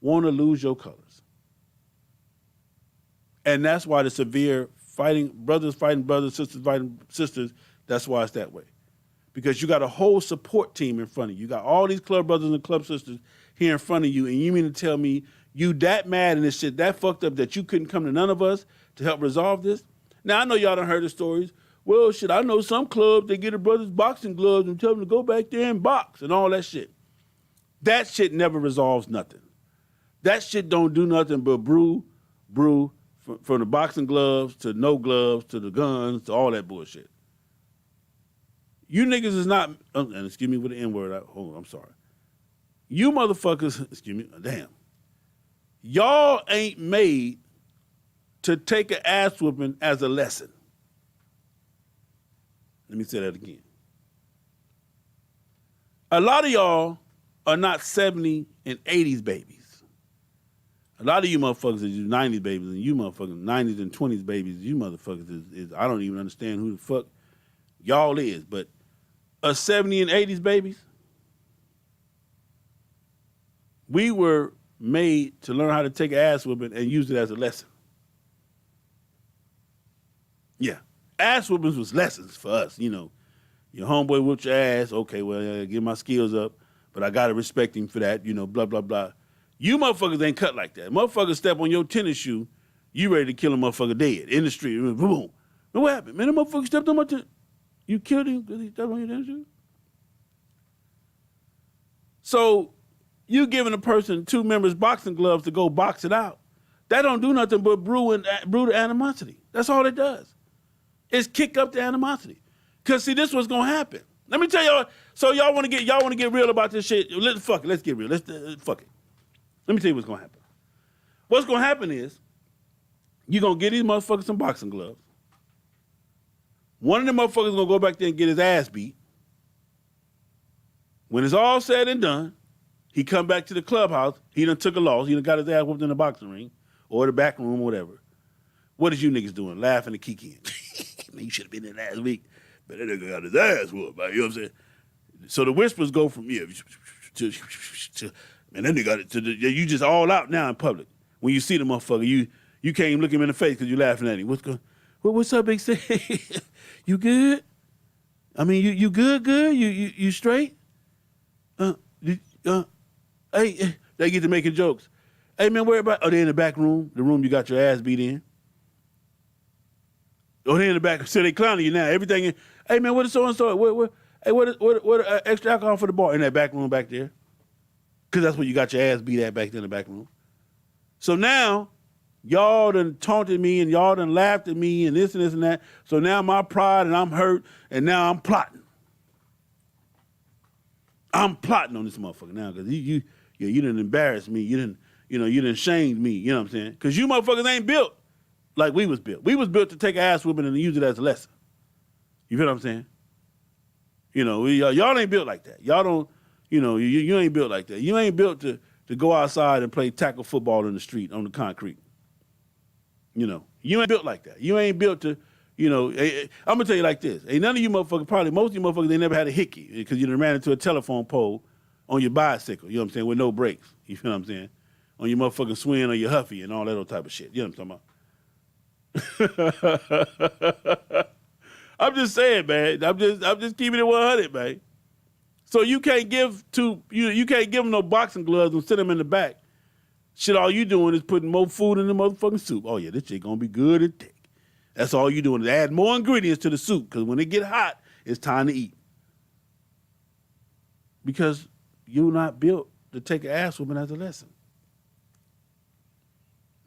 want to lose your colors. And that's why the severe brothers, sisters fighting sisters, that's why it's that way. Because you got a whole support team in front of you. You got all these club brothers and club sisters here in front of you, and you mean to tell me you that mad and this shit that fucked up that you couldn't come to none of us to help resolve this? Now, I know y'all done heard the stories. Well, shit, I know some clubs, they get the brothers boxing gloves and tell them to go back there and box and all that shit. That shit never resolves nothing. That shit don't do nothing but brew, from the boxing gloves to no gloves to the guns to all that bullshit. You niggas is not, and excuse me with the N-word, hold on, I'm sorry. You motherfuckers, excuse me, damn. Y'all ain't made to take an ass whooping as a lesson. Let me say that again. A lot of y'all are not 70 and 80s babies. A lot of you motherfuckers is 90s babies, and you motherfuckers 90s and 20s babies, you motherfuckers is I don't even understand who the fuck y'all is, but a 70 and 80s babies, we were made to learn how to take an ass whooping and use it as a lesson. Yeah. Ass whoopings was lessons for us, you know. Your homeboy whooped your ass, okay, well, get my skills up, but I got to respect him for that, you know, blah, blah, blah. You motherfuckers ain't cut like that. Motherfuckers step on your tennis shoe, you ready to kill a motherfucker dead in the street. Boom. Man, what happened? Man, that motherfucker stepped on my tennis. You killed him because he stepped on your tennis shoe? So you giving a person 2 members boxing gloves to go box it out. That don't do nothing but brew the animosity. That's all it does. It's kick up the animosity. Cause see, this what's gonna happen. Let me tell y'all. So y'all want to get real about this shit. Let's get real. Fuck it. Let me tell you what's gonna happen. What's gonna happen is you're gonna get these motherfuckers some boxing gloves. One of them motherfuckers gonna go back there and get his ass beat. When it's all said and done, he come back to the clubhouse. He done took a loss. He done got his ass whooped in the boxing ring or the back room or whatever. What is you niggas doing? Laughing and kicking. Man, you should have been in last week. But that nigga got his ass whooped. You know what I'm saying? So the whispers go from to man, that nigga got it to you just all out now in public. When you see the motherfucker, you can't even look him in the face because you laughing at him. What's up, Big C? You good? I mean, you good? You straight? Hey, they get to making jokes. Hey, man, where about? Oh, they in the back room, the room you got your ass beat in. Oh, they in the back, so they clowning you now. Everything. Hey, man, what is so-and-so? What extra alcohol for the bar? In that back room back there. Because that's where you got your ass beat at back there in the back room. So now, Y'all done taunted me and y'all done laughed at me and this and that. So now my pride and I'm hurt and now I'm plotting. I'm plotting on this motherfucker now because you done embarrassed me. You done shamed me. You know what I'm saying? Because you motherfuckers ain't built like we was built. We was built to take an ass whooping and use it as a lesson. You feel what I'm saying? Y'all ain't built like that. Y'all don't, you ain't built like that. You ain't built to go outside and play tackle football in the street on the concrete. You ain't built like that. You ain't built to, I'm going to tell you like this. Ain't none of you motherfuckers, probably most of you motherfuckers, they never had a hickey because you done ran into a telephone pole on your bicycle, you know what I'm saying, with no brakes. You feel what I'm saying? On your motherfucking swing or your huffy and all that other type of shit. You know what I'm talking about? I'm just saying, man. I'm just keeping it 100, man. So you can't give them no boxing gloves and sit them in the back. Shit, all you doing is putting more food in the motherfucking soup. Oh yeah, this shit gonna be good and thick. That's all you doing is add more ingredients to the soup because when it get hot, it's time to eat. Because you're not built to take an ass whooping as a lesson.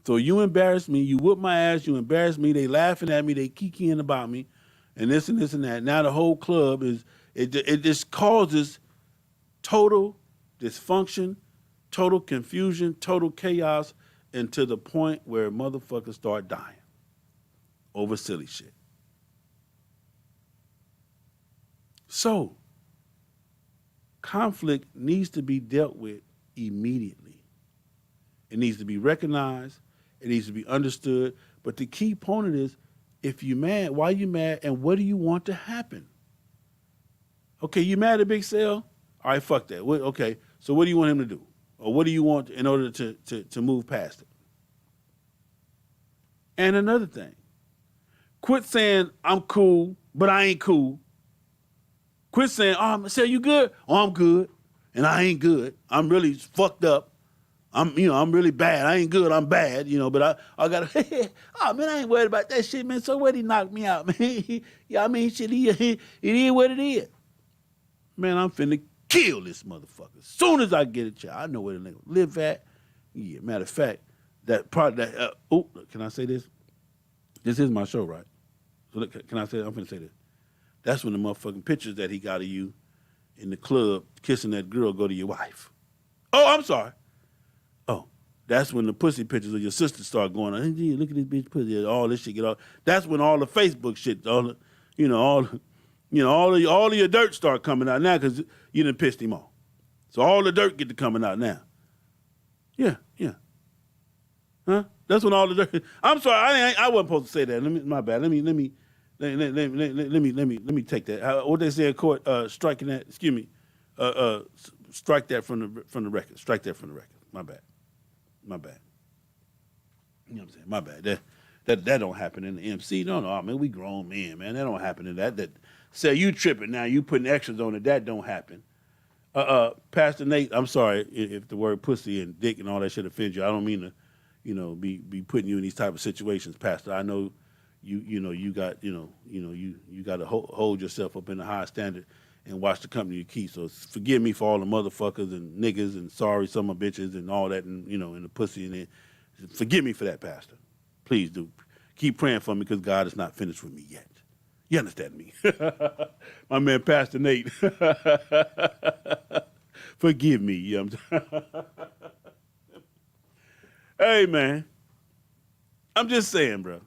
So you embarrass me, you whoop my ass, you embarrass me, they laughing at me, they kikiing about me, and this and this and that. Now the whole club it just causes total dysfunction, total confusion, total chaos, and to the point where motherfuckers start dying over silly shit. So, conflict needs to be dealt with immediately. It needs to be recognized. It needs to be understood. But the key point is, if you're mad, why you mad, and what do you want to happen? Okay, you mad at Big Sale? All right, fuck that. Okay, so what do you want him to do? Or what do you want in order to move past it? And another thing, quit saying, I'm cool, but I ain't cool. Quit saying, oh, Sale, you good? Oh, I'm good, and I ain't good. I'm really fucked up. I'm really bad. I ain't good, I'm bad, but I gotta, oh, man, I ain't worried about that shit, man. So what he knocked me out, man? Yeah, I mean, shit, it is what it is. Man, I'm finna kill this motherfucker. As soon as I get a chance, I know where the nigga live at. Yeah, matter of fact, that part that, can I say this? This is my show, right? So look, can I say, I'm finna say this. That's when the motherfucking pictures that he got of you in the club kissing that girl go to your wife. Oh, I'm sorry. Oh, that's when the pussy pictures of your sister start going on. Hey, look at this bitch pussy. All this shit get off. That's when all the Facebook shit, all of your dirt start coming out now because you done pissed him off. So all the dirt get to coming out now. Yeah. Huh? That's when all the dirt. I'm sorry, I wasn't supposed to say that. My bad. Let me take that. What they say in court? Striking that. Excuse me. Strike that from the record. Strike that from the record. My bad. You know what I'm saying? My bad. That don't happen in the MC. No, man, we grown men, man. That don't happen in that. That say you tripping now. You putting extras on it. That don't happen. Pastor Nate, I'm sorry if the word pussy and dick and all that shit offends you. I don't mean to, be putting you in these type of situations, Pastor. I know you got to hold yourself up in a high standard and watch the company you keep. So forgive me for all the motherfuckers and niggas and sorry some of bitches and all that and and the pussy and it. Forgive me for that, Pastor. Please do. Keep praying for me because God is not finished with me yet. You understand me? My man, Pastor Nate. Forgive me. You know what I'm saying? Hey, man. I'm just saying, bro.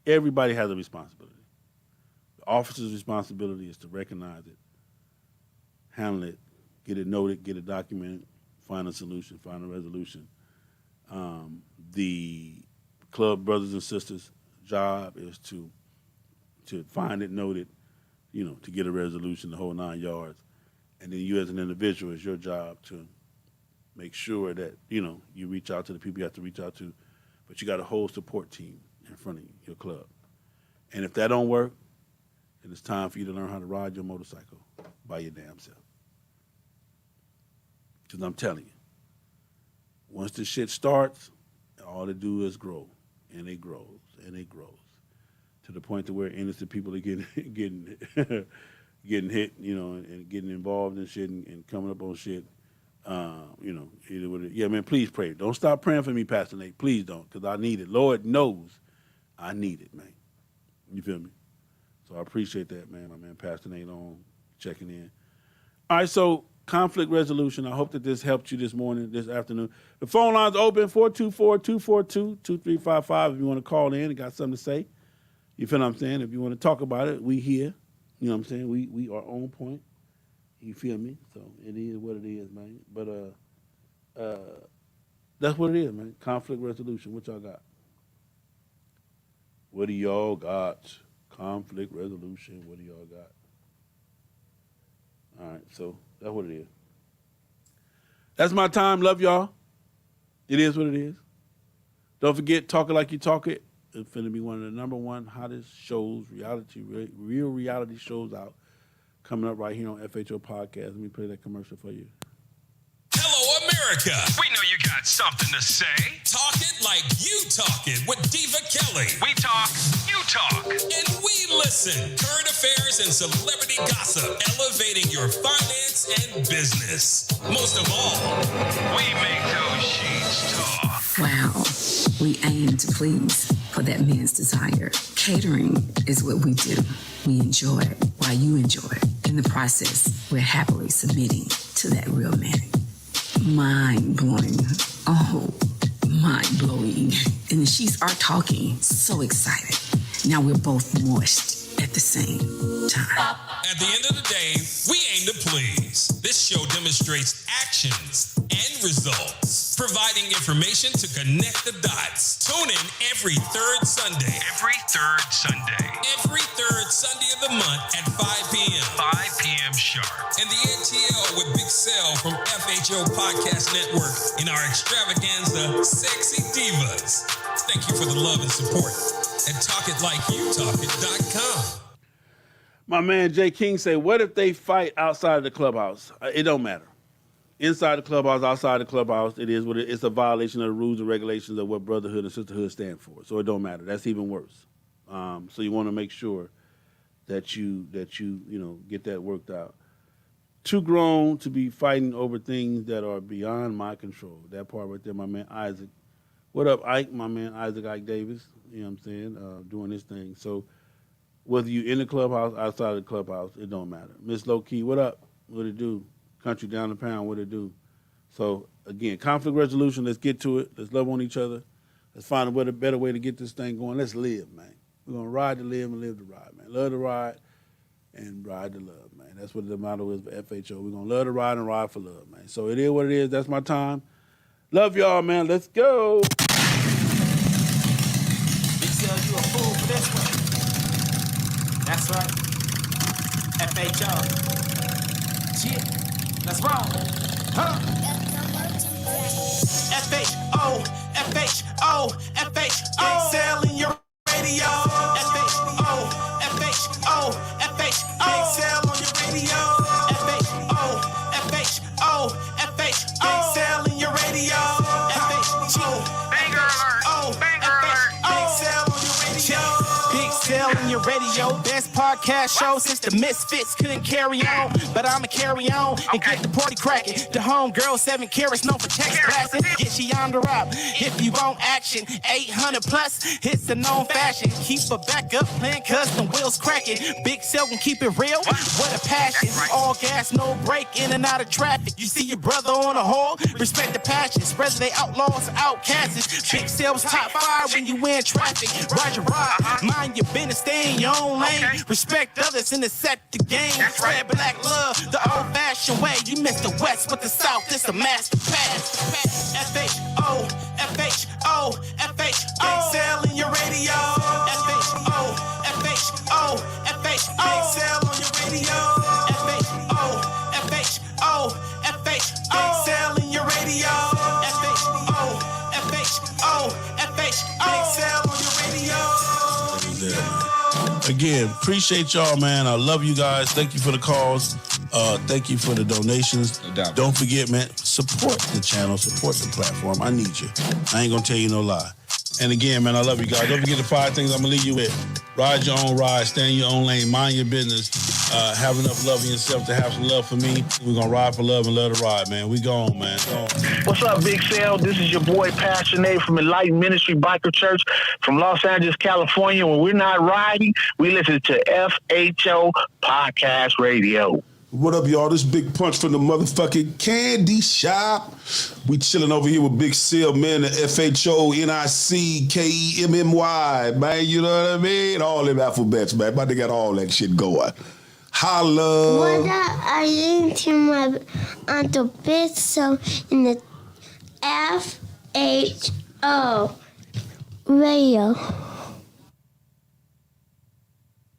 Everybody has a responsibility. The officer's responsibility is to recognize it, handle it, get it noted, get it documented, find a solution, find a resolution. The club brothers and sisters' job is to find it, note it, to get a resolution, the whole 9 yards. And then you as an individual, it's your job to make sure that, you reach out to the people you have to reach out to, but you got a whole support team in front of your club. And if that don't work, then it's time for you to learn how to ride your motorcycle by your damn self. Because I'm telling you, once the shit starts, all it do is grow, and it grows, and it grows, to the point to where innocent people are getting hit, and getting involved in shit and coming up on shit Either with it. Yeah, man, please pray. Don't stop praying for me, Pastor Nate. Please don't, because I need it. Lord knows I need it, man. You feel me? So I appreciate that, man. My man, Pastor Nate, on checking in. All right, so conflict resolution. I hope that this helped you this morning, this afternoon. The phone line's open, 424-242-2355 if you want to call in and got something to say. You feel what I'm saying? If you want to talk about it, we here. You know what I'm saying? We are on point. You feel me? So it is what it is, man. But that's what it is, man. Conflict resolution. What y'all got? What do y'all got? Conflict resolution. What do y'all got? All right, so that's what it is. That's my time. Love y'all. It is what it is. Don't forget, Talk It Like You Talk It. It's finna be one of the number one hottest shows, real reality shows out, coming up right here on FHO Podcast. Let me play that commercial for you. Hello, America. We know you got something to say. Talk it like you talk it with Diva Kelly. We talk, you talk. And we listen. Current affairs and celebrity gossip, elevating your finance and business. Most of all, We make those sheets talk. Wow, we aim to please for that man's desire. Catering is what we do. We enjoy it while you enjoy it. In the process, we're happily submitting to that real man. Mind-blowing. Oh, mind-blowing. And the sheets are talking. So excited. Now we're both moist at the same time. at the end of the day, we aim to please. This show demonstrates actions and results, providing information to connect the dots. Tune in every third Sunday. Every third Sunday. Every third Sunday of the month at 5 p.m. 5 p.m. sharp. And the NTL with Big Sal from FHO Podcast Network in our extravaganza, Sexy Divas. Thank you for the love and support at talkitlikeyoutalkit.com. My man Jay King say, what if they fight outside of the clubhouse? It don't matter. Inside the clubhouse, outside the clubhouse, it is what it is. It's a violation of the rules and regulations of what brotherhood and sisterhood stand for. So it don't matter. That's even worse. So you want to make sure that you get that worked out. Too grown to be fighting over things that are beyond my control. That part right there, my man Isaac. What up, Ike? My man Ike Davis. You know what I'm saying? Doing this thing. So whether you in the clubhouse, outside of the clubhouse, it don't matter. Miss Low Key, what up? What it do? Country down the pound, what it do? So again, conflict resolution. Let's get to it. Let's love on each other. Let's find a better way to get this thing going. Let's live, man. We're gonna ride to live and live to ride, man. Love to ride and ride to love, man. That's what the motto is for FHO. We're gonna love to ride and ride for love, man. So it is what it is. That's my time. Love y'all, man. Let's go. Big Sal, you a fool for this one. That's right. FHO. Yeah, let's roll. Huh? FHO, FHO, FHO. Big Sal in your radio. FHO, FHO, FHO. Big Sal on your radio. FHO, FHO, FHO. Big Sal in your radio. FHO, banger alert. Banger alert. Big Sal on your radio. Big Sal on your radio. Best podcast show since the Misfits couldn't carry on. But I'ma carry on and get the party cracking. The homegirl 7 carats known for text blasting. Get she on the rap if you want action. 800 plus, it's a known fashion. Keep her back up playing cause the wheels cracking. Big Sal can keep it real. What a passion. All gas, no break, in and out of traffic. You see your brother on a hole, respect the passion. Whether they outlaws or outcasts. Big Sal's top 5 when you in traffic. Ride your ride, mind your business, stay in your own lane. Respect others and set the game. Spread black love the old-fashioned way. You miss the West with the South, it's a master pass. FHO, FHO, FHO. Big Sal in your radio. FHO, FHO, FHO. Big Sal on your radio. FHO, FHO, FHO. Big Sal in your radio. FHO, FHO, FHO. Big Sal on your radio. Again, appreciate y'all, man. I love you guys. Thank you for the calls. Thank you for the donations. No doubt. Don't forget, man, support the channel, support the platform. I need you. I ain't gonna tell you no lie. And again, man, I love you guys. Don't forget the 5 things I'm going to leave you with. Ride your own ride, stay in your own lane, mind your business, have enough love in yourself to have some love for me. We're going to ride for love and love to ride, man. We gone, man. Gone. What's up, Big Sal? This is your boy, Passionate from Enlightened Ministry Biker Church from Los Angeles, California. When we're not riding, we listen to FHO Podcast Radio. What up, y'all? This Big Punch from the motherfucking candy shop. We chilling over here with Big Sal, man, the FHONICKEMMY, man. You know what I mean? All them alphabets, man. But they got all that shit going. Holla. What up? I into my Uncle Big Sal in the FHO Radio.